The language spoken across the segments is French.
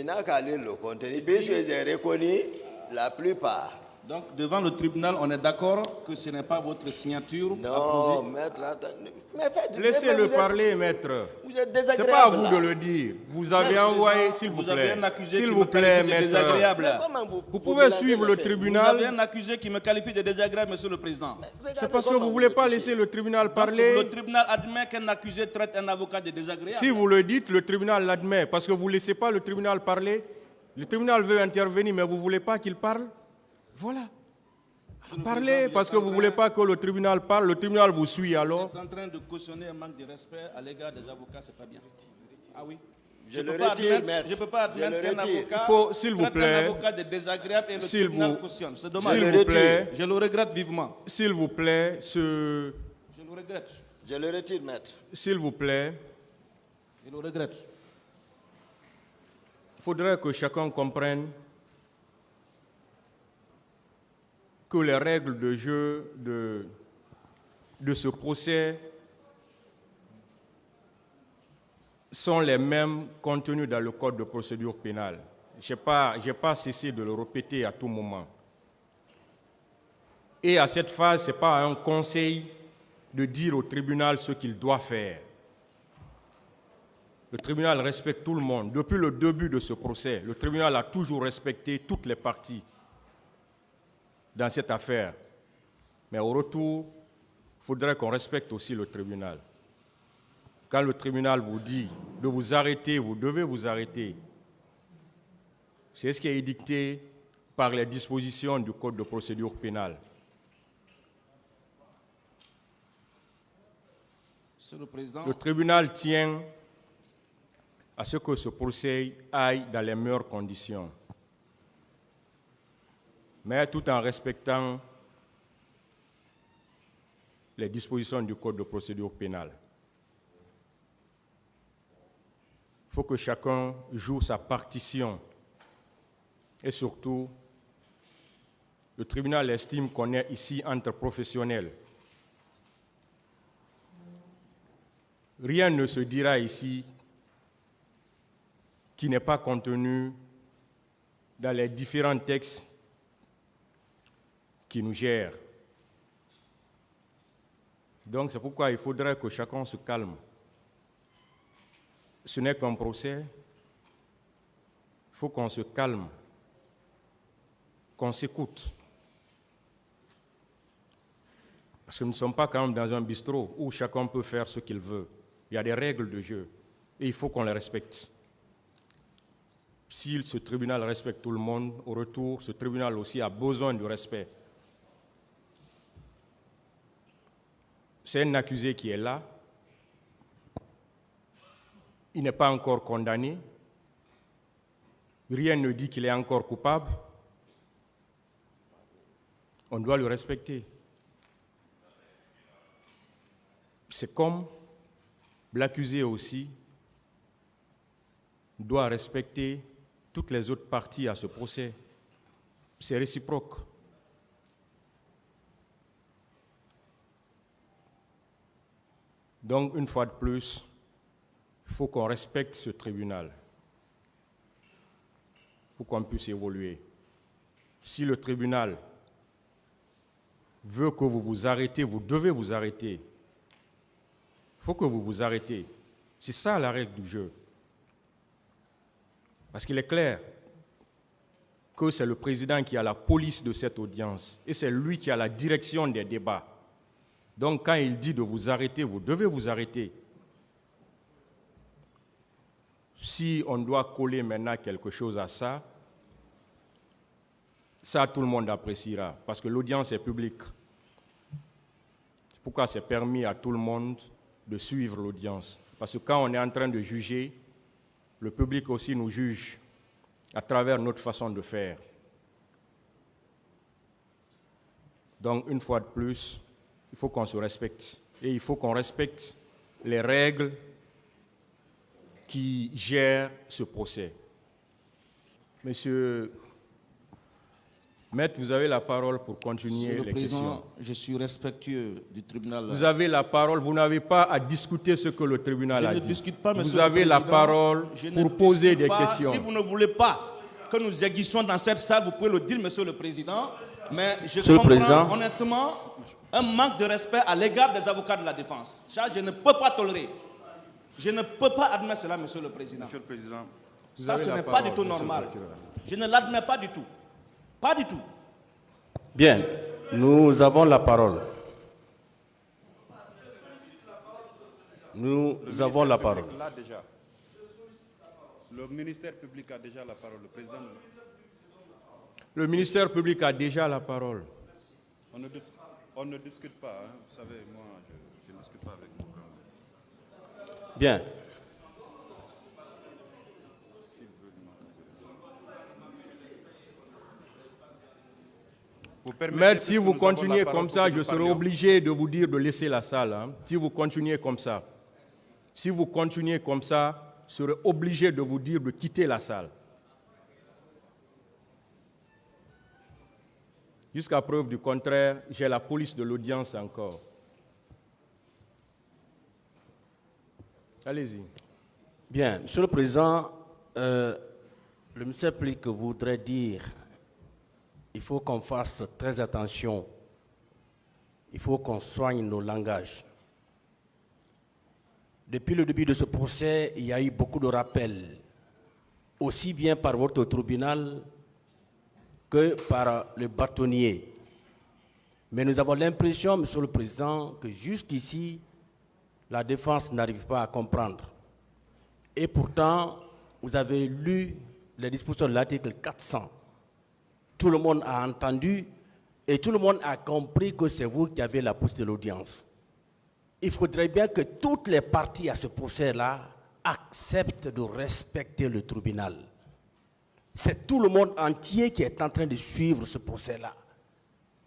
Il n'a qu'à lire le contenu, puisque j'ai reconnu la plupart. Donc, devant le tribunal, on est d'accord que ce n'est pas votre signature Non, apposée. maître, Laissez-le parler, maître. Vous êtes Ce désagréable. n'est pas à vous là. de le dire. Vous avez envoyé, s'il vous Vous avez plaît. un accusé S'il qui vous me plaît, qualifie de maître. désagréable. Mais comment Vous pouvez mélangez suivre les le faits? Vous avez tribunal. un accusé qui me qualifie de désagréable, monsieur le président. C'est parce que vous ne voulez pas laisser le tribunal Le parler. tribunal admet qu'un accusé traite un avocat de désagréable. Si vous le dites, le tribunal l'admet. Parce que vous ne laissez pas le tribunal parler. Le tribunal veut intervenir, mais vous ne voulez pas qu'il parle. Voilà. Parlez, parce que vous ne voulez pas que le tribunal parle. Le tribunal vous suit alors. Vous êtes en train de cautionner un manque de respect à l'égard des avocats, c'est pas bien. Ah oui. Je le peux pas retire, admettre- maître. Je ne peux pas Je le admettre qu'un retire. avocat Il faut, s'il vous traite plaît, un avocat de désagréable et le s'il tribunal vous- cautionne. C'est Je dommage. le S'il vous retire. plaît, Je le regrette vivement. s'il vous plaît, Je le regrette. Je le retire, maître. s'il vous plaît, Je le regrette. il faudrait que chacun comprenne que les règles de jeu de ce procès sont les mêmes contenues dans le Code de procédure pénale. Je n'ai pas cessé de le répéter à tout moment. Et à cette phase, ce n'est pas à un conseil de dire au tribunal ce qu'il doit faire. Le tribunal respecte tout le monde. Depuis le début de ce procès, le tribunal a toujours respecté toutes les parties dans cette affaire. Mais au retour, il faudrait qu'on respecte aussi le tribunal. Quand le tribunal vous dit de vous arrêter, vous devez vous arrêter. C'est ce qui est édicté par les dispositions du Code de procédure pénale. Monsieur le Président, Le tribunal tient à ce que ce procès aille dans les meilleures conditions, mais tout en respectant les dispositions du Code de procédure pénale. Il faut que chacun joue sa partition. Et surtout, le tribunal estime qu'on est ici entre professionnels. Rien ne se dira ici qui n'est pas contenu dans les différents textes qui nous gèrent. Donc c'est pourquoi il faudrait que chacun se calme. Ce n'est qu'un procès. Il faut qu'on se calme, qu'on s'écoute. Parce que nous ne sommes pas quand même dans un bistrot où chacun peut faire ce qu'il veut. Il y a des règles de jeu et il faut qu'on les respecte. Si ce tribunal respecte tout le monde, au retour, ce tribunal aussi a besoin du respect. C'est un accusé qui est là. Il n'est pas encore condamné. Rien ne dit qu'il est encore coupable. On doit le respecter. C'est comme l'accusé aussi doit respecter toutes les autres parties à ce procès. C'est réciproque. Donc, une fois de plus, il faut qu'on respecte ce tribunal pour qu'on puisse évoluer. Si le tribunal veut que vous vous arrêtez, vous devez vous arrêter. Il faut que vous vous arrêtez. C'est ça la règle du jeu. Parce qu'il est clair que c'est le président qui a la police de cette audience et c'est lui qui a la direction des débats. Donc quand il dit de vous arrêter, vous devez vous arrêter. Si on doit coller maintenant quelque chose à ça, ça tout le monde appréciera parce que l'audience est publique. C'est pourquoi c'est permis à tout le monde de suivre l'audience. Parce que quand on est en train de juger, le public aussi nous juge à travers notre façon de faire. Donc, une fois de plus, il faut qu'on se respecte. Et il faut qu'on respecte les règles qui gèrent ce procès. Monsieur Maître, vous avez la parole pour Monsieur continuer le les Président, questions. je suis respectueux du tribunal. Vous avez la parole, vous n'avez pas à discuter ce que le tribunal a Je ne dit. discute pas, Monsieur Vous le avez la Président. parole Je ne pour poser discute des pas. questions. Si vous ne voulez pas que nous aiguissions dans cette salle, vous pouvez le dire, Monsieur le Président. Mais je Monsieur le comprends Président. honnêtement un manque de respect à l'égard des avocats de la défense. Ça, je ne peux pas tolérer. Je ne peux pas admettre cela, Monsieur le Président. Monsieur le Président, Ça, avez ce la n'est pas parole, du tout Monsieur le normal. procureur. Je ne l'admets pas du tout. Pas du tout. Bien, nous avons la parole. Nous avons la parole. Là déjà. Le ministère public a déjà la parole. Le président. Le ministère public a déjà la parole. On ne discute pas. Hein. Vous savez, moi, je ne discute pas avec vous. Bien. Maître, si vous continuez comme ça, je serai obligé de vous dire de laisser la salle. Hein. Si vous continuez comme ça. Si vous continuez comme ça, je serai obligé de vous dire de quitter la salle. Jusqu'à preuve du contraire, j'ai la police de l'audience encore. Allez-y. Bien, Monsieur le Président, le ministère public voudrait dire il faut qu'on fasse très attention. Il faut qu'on soigne nos langages. Depuis le début de ce procès, il y a eu beaucoup de rappels, aussi bien par votre tribunal que par le bâtonnier. Mais nous avons l'impression, Monsieur le Président, que jusqu'ici, la défense n'arrive pas à comprendre. Et pourtant, vous avez lu les dispositions de l'article 400. Tout le monde a entendu et tout le monde a compris que c'est vous qui avez la pousse de l'audience. Il faudrait bien que toutes les parties à ce procès-là acceptent de respecter le tribunal. C'est tout le monde entier qui est en train de suivre ce procès-là.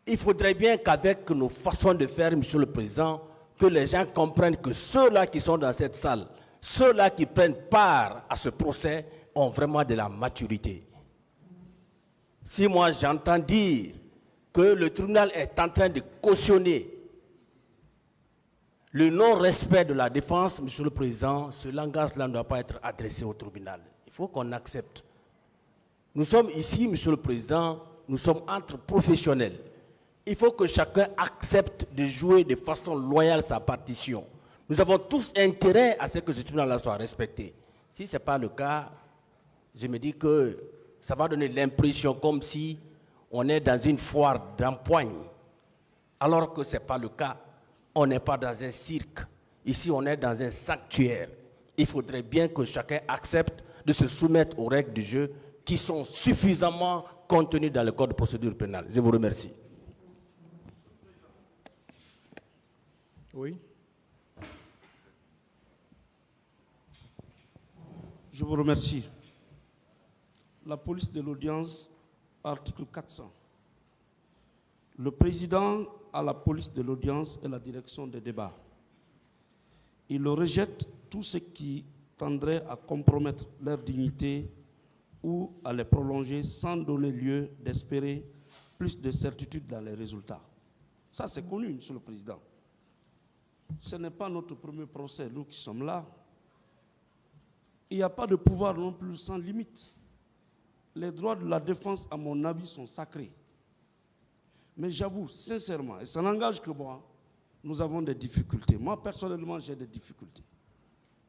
Il faudrait bien qu'avec nos façons de faire, Monsieur le Président, que les gens comprennent que ceux-là qui sont dans cette salle, ceux-là qui prennent part à ce procès, ont vraiment de la maturité. Si moi j'entends dire que le tribunal est en train de cautionner le non-respect de la défense, Monsieur le Président, ce langage-là ne doit pas être adressé au tribunal. Il faut qu'on accepte. Nous sommes ici, Monsieur le Président, nous sommes entre professionnels. Il faut que chacun accepte de jouer de façon loyale sa partition. Nous avons tous intérêt à ce que ce tribunal-là soit respecté. Si ce n'est pas le cas, je me dis que ça va donner l'impression comme si on est dans une foire d'empoigne, alors que ce n'est pas le cas. On n'est pas dans un cirque. Ici, on est dans un sanctuaire. Il faudrait bien que chacun accepte de se soumettre aux règles du jeu qui sont suffisamment contenues dans le Code de procédure pénale. Je vous remercie. Oui. Je vous remercie. La police de l'audience, article 400. Le président a la police de l'audience et la direction des débats. Il rejette tout ce qui tendrait à compromettre leur dignité ou à les prolonger sans donner lieu d'espérer plus de certitude dans les résultats. Ça, c'est connu, Monsieur le Président. Ce n'est pas notre premier procès, nous qui sommes là. Il n'y a pas de pouvoir non plus sans limite. Les droits de la défense, à mon avis, sont sacrés. Mais j'avoue, sincèrement, et ça n'engage que moi, nous avons des difficultés. Moi, personnellement, j'ai des difficultés.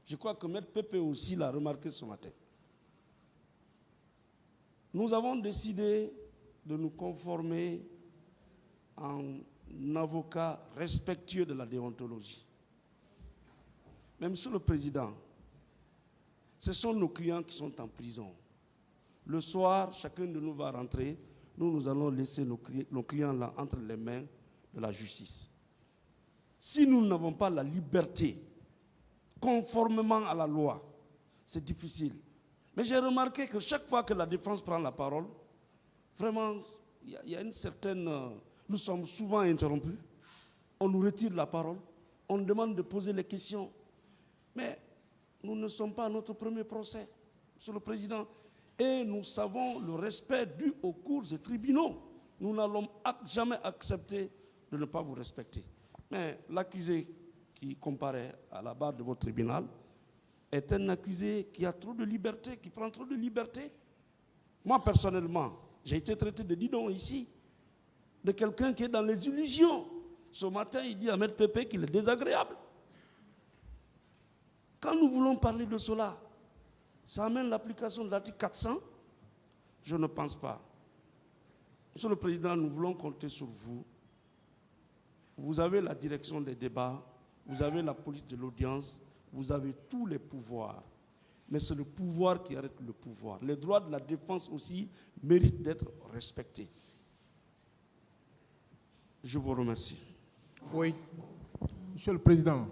Je crois que M. Pépé aussi l'a remarqué ce matin. Nous avons décidé de nous conformer en avocat respectueux de la déontologie. Mais, Monsieur le Président, ce sont nos clients qui sont en prison. Le soir, chacun de nous va rentrer. Nous allons laisser nos clients là entre les mains de la justice. Si nous n'avons pas la liberté, conformément à la loi, c'est difficile. Mais j'ai remarqué que chaque fois que la défense prend la parole, vraiment, il y a une certaine... nous sommes souvent interrompus. On nous retire la parole. On nous demande de poser les questions. Mais nous ne sommes pas à notre premier procès, Monsieur le Président. Et nous savons le respect dû aux cours et tribunaux. Nous n'allons jamais accepter de ne pas vous respecter. Mais l'accusé qui comparaît à la barre de votre tribunal est un accusé qui a trop de liberté, qui prend trop de liberté. Moi, personnellement, j'ai été traité de didon ici, de quelqu'un qui est dans les illusions. Ce matin, il dit à Maître Pépé qu'il est désagréable. Quand nous voulons parler de cela, ça amène l'application de l'article 400? Je ne pense pas. Monsieur le Président, nous voulons compter sur vous. Vous avez la direction des débats, vous avez la police de l'audience, vous avez tous les pouvoirs. Mais c'est le pouvoir qui arrête le pouvoir. Les droits de la défense aussi méritent d'être respectés. Je vous remercie. Oui, Monsieur le Président,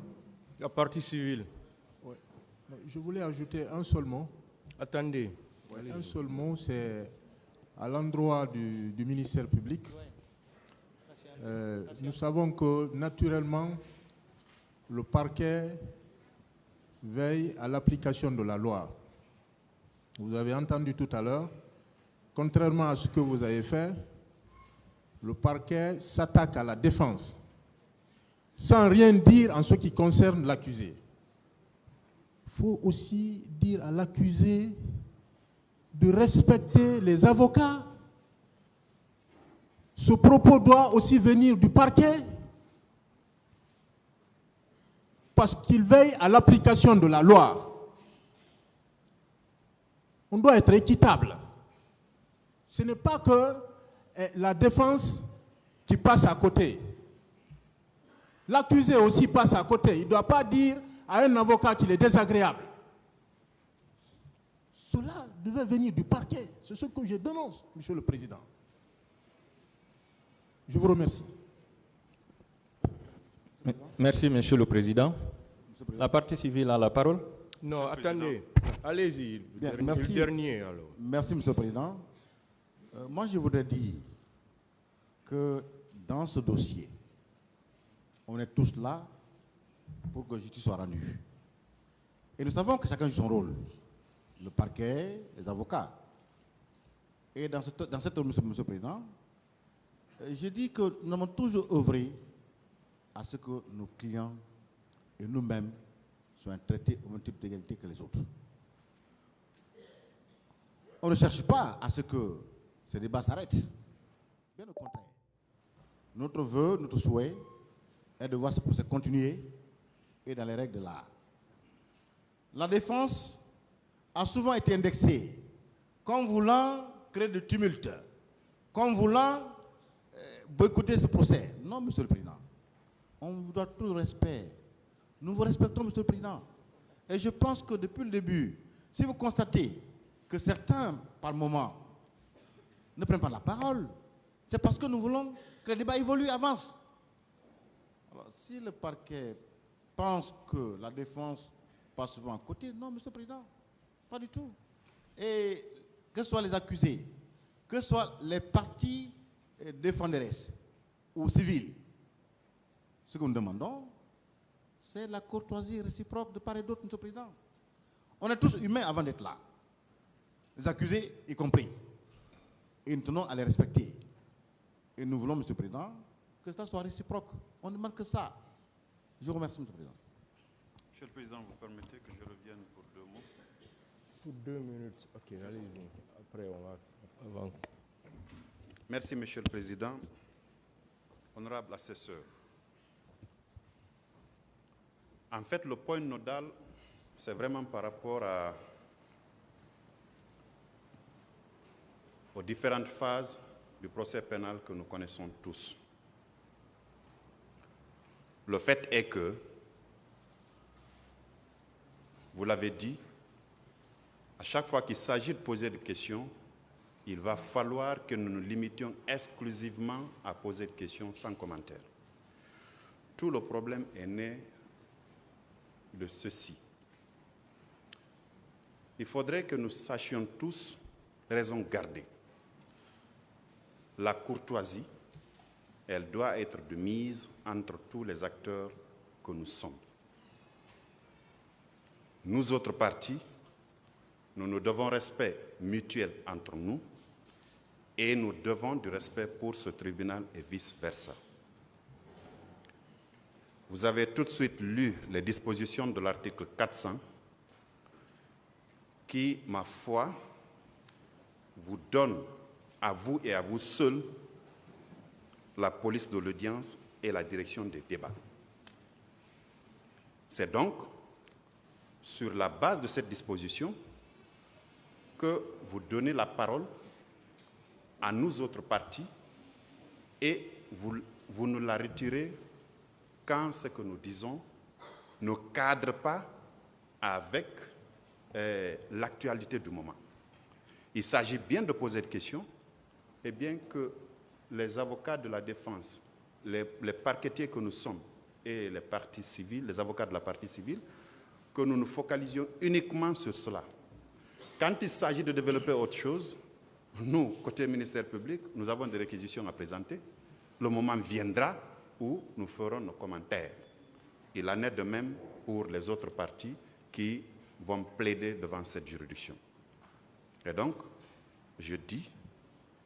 la partie civile. je voulais ajouter un seul mot. Attendez. Un seul mot, c'est à l'endroit du ministère public. Nous savons que, naturellement, le parquet veille à l'application de la loi. Vous avez entendu tout à l'heure, contrairement à ce que vous avez fait, le parquet s'attaque à la défense, sans rien dire en ce qui concerne l'accusé. Il faut aussi dire à l'accusé de respecter les avocats. Ce propos doit aussi venir du parquet, parce qu'il veille à l'application de la loi. On doit être équitable. Ce n'est pas que la défense qui passe à côté. L'accusé aussi passe à côté. Il ne doit pas dire à un avocat qu'il est désagréable. Cela devait venir du parquet. C'est ce que je dénonce, Monsieur le Président. Je vous remercie. Merci, Monsieur le Président. La partie civile a la parole. Non, attendez. Allez-y. Bien, Le merci. dernier, alors. Merci, Monsieur le Président. Moi, je voudrais dire que dans ce dossier, on est tous là pour que justice soit rendue. Et nous savons que chacun joue son rôle. Le parquet, les avocats. Et dans cette Monsieur le Président, je dis que nous avons toujours œuvré à ce que nos clients et nous-mêmes soient traités au même type d'égalité que les autres. On ne cherche pas à ce que ces débats s'arrêtent. Bien au contraire. Notre vœu, notre souhait est de voir ce procès continuer et dans les règles de l'art. La défense a souvent été indexée comme voulant créer de tumulte, comme voulant boycotter ce procès. Non, Monsieur le Président. On vous doit tout le respect. Nous vous respectons, Monsieur le Président. Et je pense que depuis le début, si vous constatez que certains, par moment, ne prennent pas la parole, c'est parce que nous voulons que le débat évolue, avance. Alors, si le parquet pense que la défense passe souvent à côté, non, Monsieur le Président, pas du tout. Et que ce soit les accusés, que ce soit les parties défenderesses ou civiles, ce que nous demandons, c'est la courtoisie réciproque de part et d'autre, Monsieur le Président. On est tous humains avant d'être là. Les accusés y compris. Et nous tenons à les respecter. Et nous voulons, Monsieur le Président, que ça soit réciproque. On ne demande que ça. Je vous remercie, Monsieur le Président. Monsieur le Président, vous permettez que je revienne pour 2 mots? Pour 2 minutes. Ok, allez-y. Après, on va... Avant. Merci, Monsieur le Président. Honorable assesseur, en fait, le point nodal, c'est vraiment par rapport aux différentes phases du procès pénal que nous connaissons tous. Le fait est que, vous l'avez dit, à chaque fois qu'il s'agit de poser des questions, il va falloir que nous nous limitions exclusivement à poser des questions sans commentaire. Tout le problème est né de ceci. Il faudrait que nous sachions tous raison garder. La courtoisie, elle doit être de mise entre tous les acteurs que nous sommes. Nous autres partis, nous nous devons respect mutuel entre nous Et nous devons du respect pour ce tribunal et vice-versa. Vous avez tout de suite lu les dispositions de l'article 400 qui, ma foi, vous donne à vous et à vous seuls la police de l'audience et la direction des débats. C'est donc sur la base de cette disposition que vous donnez la parole à nous autres partis et vous nous la retirez quand ce que nous disons ne cadre pas avec l'actualité du moment. Il s'agit bien de poser des questions et bien que les avocats de la défense, les parquetiers que nous sommes et les parties civiles, les avocats de la partie civile, que nous nous focalisions uniquement sur cela. Quand il s'agit de développer autre chose, nous, côté ministère public, nous avons des réquisitions à présenter. Le moment viendra où nous ferons nos commentaires. Il en est de même pour les autres parties qui vont plaider devant cette juridiction. Et donc, je dis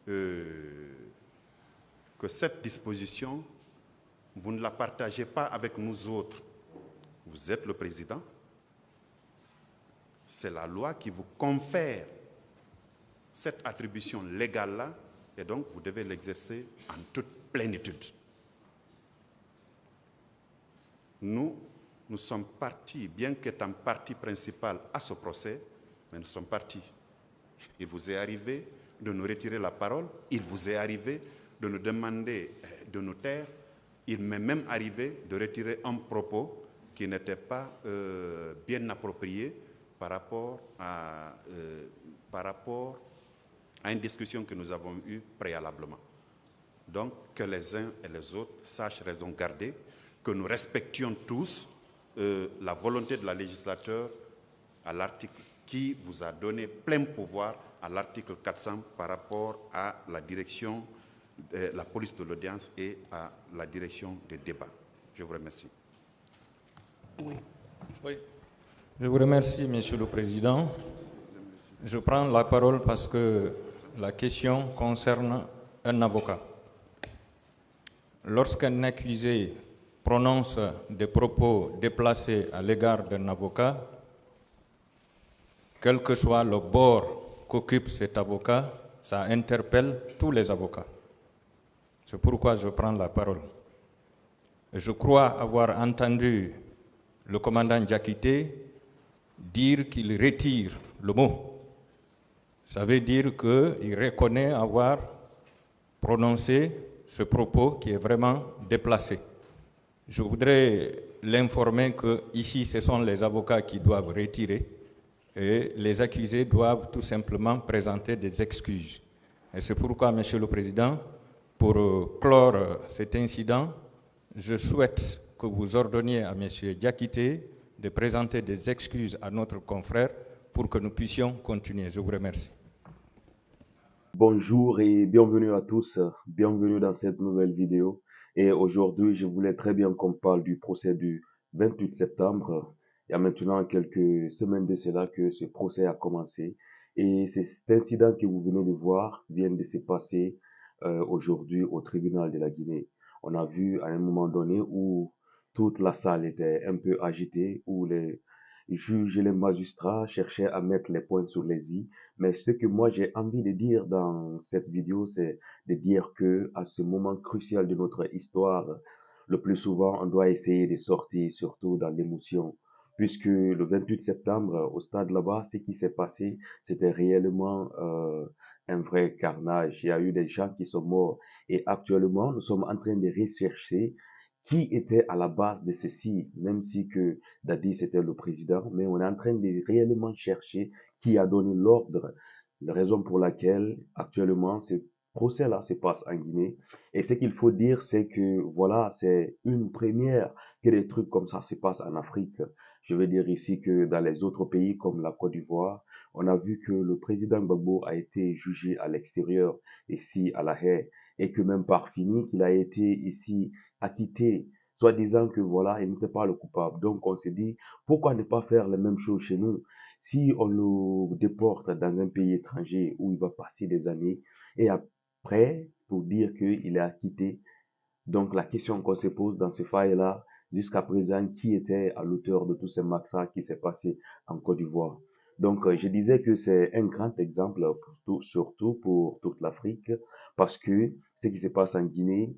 que cette disposition, vous ne la partagez pas avec nous autres. Vous êtes le président. C'est la loi qui vous confère cette attribution légale-là, et donc vous devez l'exercer en toute plénitude. Nous sommes partis, bien qu'étant partie principale à ce procès, mais nous sommes partis. Il vous est arrivé de nous retirer la parole, il vous est arrivé de nous demander de nous taire, il m'est même arrivé de retirer un propos qui n'était pas bien approprié par rapport à une discussion que nous avons eue préalablement. Donc, que les uns et les autres sachent raison garder, que nous respections tous la volonté de la législature à l'article qui vous a donné plein pouvoir à l'article 400 par rapport à la direction, la police de l'audience et à la direction des débats. Je vous remercie. Oui. Je vous remercie, Monsieur le Président. Je prends la parole parce que la question concerne un avocat. Lorsqu'un accusé prononce des propos déplacés à l'égard d'un avocat, quel que soit le bord qu'occupe cet avocat, ça interpelle tous les avocats. C'est pourquoi je prends la parole. Je crois avoir entendu le commandant Diakité dire qu'il retire le mot. Ça veut dire qu'il reconnaît avoir prononcé ce propos qui est vraiment déplacé. Je voudrais l'informer que ici, ce sont les avocats qui doivent retirer et les accusés doivent tout simplement présenter des excuses. Et c'est pourquoi, Monsieur le Président, pour clore cet incident, je souhaite que vous ordonniez à M. Diakité de présenter des excuses à notre confrère pour que nous puissions continuer. Je vous remercie. Bonjour et bienvenue à tous, bienvenue dans cette nouvelle vidéo. Et aujourd'hui, je voulais très bien qu'on parle du procès du 28 septembre. Il y a maintenant quelques semaines de cela que ce procès a commencé. Et cet incident que vous venez de voir vient de se passer aujourd'hui au tribunal de la Guinée. On a vu à un moment donné où toute la salle était un peu agitée, où les juges et les magistrats cherchaient à mettre les points sur les i. Mais ce que moi j'ai envie de dire dans cette vidéo, c'est de dire que à ce moment crucial de notre histoire, le plus souvent, on doit essayer de sortir, surtout dans l'émotion. Puisque le 28 septembre, au stade là-bas, ce qui s'est passé, c'était réellement un vrai carnage. Il y a eu des gens qui sont morts. Et actuellement, nous sommes en train de rechercher qui était à la base de ceci, même si que Dadi c'était le président, mais on est en train de réellement chercher qui a donné l'ordre, la raison pour laquelle actuellement ce procès-là se passe en Guinée. Et ce qu'il faut dire, c'est que voilà, c'est une première que des trucs comme ça se passent en Afrique. Je veux dire ici que dans les autres pays comme la Côte d'Ivoire, on a vu que le président Gbagbo a été jugé à l'extérieur, ici à La Haye, et que même par fini qu'il a été ici acquitté, soit disant que voilà, il n'était pas le coupable. Donc on s'est dit, pourquoi ne pas faire la même chose chez nous? Si on le déporte dans un pays étranger où il va passer des années, et prêt pour dire qu'il est acquitté. Donc la question qu'on se pose dans ce faille-là, jusqu'à présent, qui était à l'auteur de tous ces massacres qui s'est passé en Côte d'Ivoire? Donc je disais que c'est un grand exemple, surtout pour toute l'Afrique, parce que ce qui se passe en Guinée,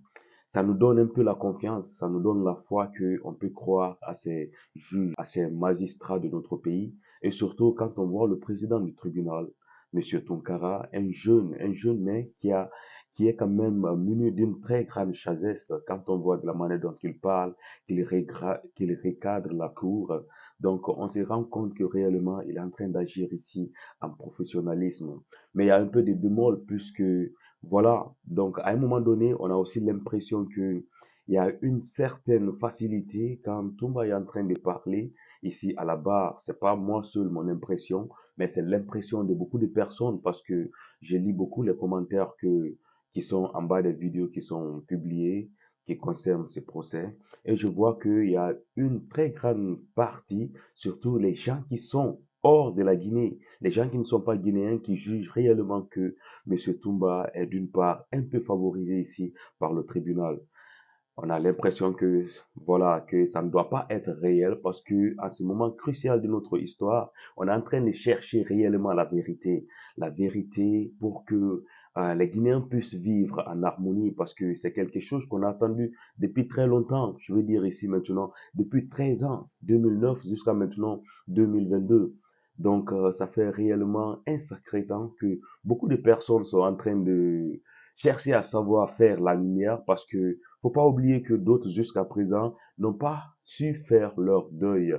ça nous donne un peu la confiance, ça nous donne la foi qu'on peut croire à ces juges, à ces magistrats de notre pays, et surtout quand on voit le président du tribunal, Monsieur Tunkara, un jeune mais qui est quand même muni d'une très grande sagesse quand on voit de la manière dont il parle, qu'il recadre la cour. Donc, on se rend compte que réellement, il est en train d'agir ici en professionnalisme. Mais il y a un peu de bémol puisque, voilà, donc à un moment donné, on a aussi l'impression que il y a une certaine facilité quand Toumba est en train de parler ici à la barre. C'est pas moi seul mon impression, mais c'est l'impression de beaucoup de personnes parce que je lis beaucoup les commentaires qui sont en bas des vidéos qui sont publiées, qui concernent ce procès. Et je vois qu'il y a une très grande partie, surtout les gens qui sont hors de la Guinée, les gens qui ne sont pas guinéens, qui jugent réellement que M. Toumba est d'une part un peu favorisé ici par le tribunal. On a l'impression que, voilà, que ça ne doit pas être réel parce que, à ce moment crucial de notre histoire, on est en train de chercher réellement la vérité pour que les Guinéens puissent vivre en harmonie parce que c'est quelque chose qu'on a attendu depuis très longtemps. Je veux dire ici maintenant, depuis 13 ans, 2009 jusqu'à maintenant 2022. Donc, ça fait réellement un sacré temps que beaucoup de personnes sont en train de chercher à savoir faire la lumière parce que faut pas oublier que d'autres jusqu'à présent n'ont pas su faire leur deuil,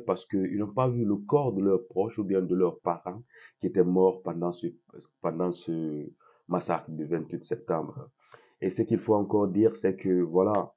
parce qu'ils n'ont pas vu le corps de leurs proches ou bien de leurs parents qui étaient morts pendant ce massacre du 28 septembre. Et ce qu'il faut encore dire, c'est que voilà,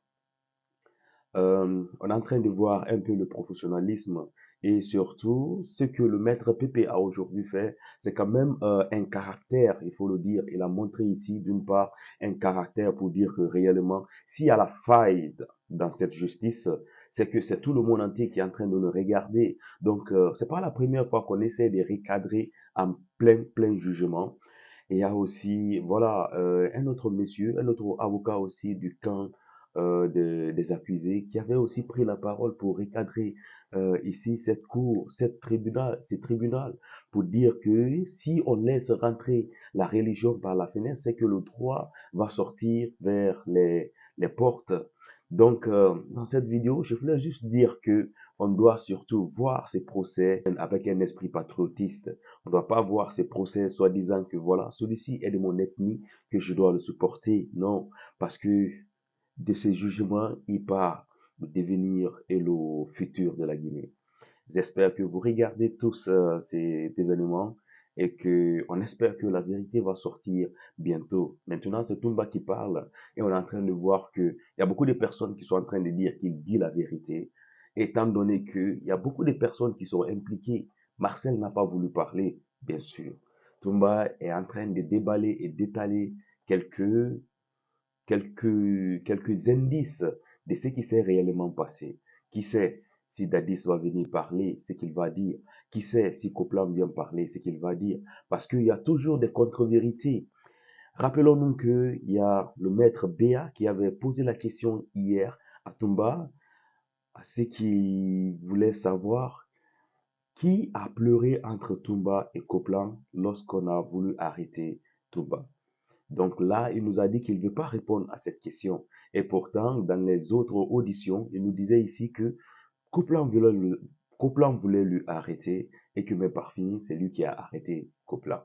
on est en train de voir un peu le professionnalisme et surtout ce que le maître Pépé a aujourd'hui fait, c'est quand même un caractère, il faut le dire. Il a montré ici d'une part un caractère pour dire que réellement, s'il y a la faille dans cette justice, c'est que c'est tout le monde entier qui est en train de le regarder. Donc, c'est pas la première fois qu'on essaie de recadrer en plein jugement. Et il y a aussi, voilà, un autre monsieur, un autre avocat aussi du camp des accusés qui avait aussi pris la parole pour recadrer ici cette cour, ce tribunal, pour dire que si on laisse rentrer la religion par la fenêtre, c'est que le droit va sortir vers les portes. Donc, dans cette vidéo, je voulais juste dire que on doit surtout voir ces procès avec un esprit patriotiste. On ne doit pas voir ces procès soi-disant que voilà, celui-ci est de mon ethnie, que je dois le supporter. Non, parce que de ces jugements, il part le devenir et le futur de la Guinée. J'espère que vous regardez tous cet événement et que on espère que la vérité va sortir bientôt. Maintenant, c'est Toumba qui parle et on est en train de voir que il y a beaucoup de personnes qui sont en train de dire qu'il dit la vérité, étant donné qu'il y a beaucoup de personnes qui sont impliquées. Marcel n'a pas voulu parler, bien sûr. Toumba est en train de déballer et d'étaler quelques indices de ce qui s'est réellement passé. Qui sait si Dadis va venir parler, ce qu'il va dire. Qui sait si Copland vient parler, ce qu'il va dire. Parce qu'il y a toujours des contre-vérités. Rappelons-nous qu'il y a le maître Béa qui avait posé la question hier à Toumba, à ce qu'il voulait savoir qui a pleuré entre Toumba et Copland lorsqu'on a voulu arrêter Toumba. Donc là, il nous a dit qu'il ne veut pas répondre à cette question. Et pourtant, dans les autres auditions, il nous disait ici que Copland voulait lui arrêter et que même par fini, c'est lui qui a arrêté Copland.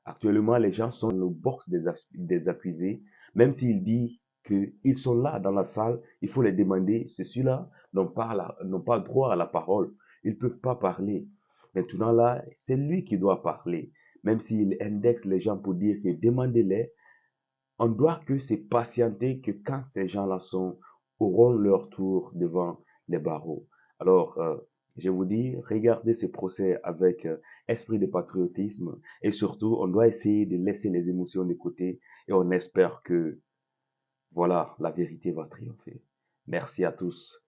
Actuellement, les gens sont dans le box des accusés. Même s'il dit qu'ils sont là dans la salle, il faut les demander. Ceux-là n'ont pas droit à la parole. Ils ne peuvent pas parler. Maintenant là, c'est lui qui doit parler. Même s'il indexe les gens pour dire que demandez-les, on doit que se patienter que quand ces gens-là auront leur tour devant les barreaux. Alors, je vous dis, regardez ce procès avec esprit de patriotisme et surtout, on doit essayer de laisser les émotions de côté et on espère que, voilà, la vérité va triompher. Merci à tous.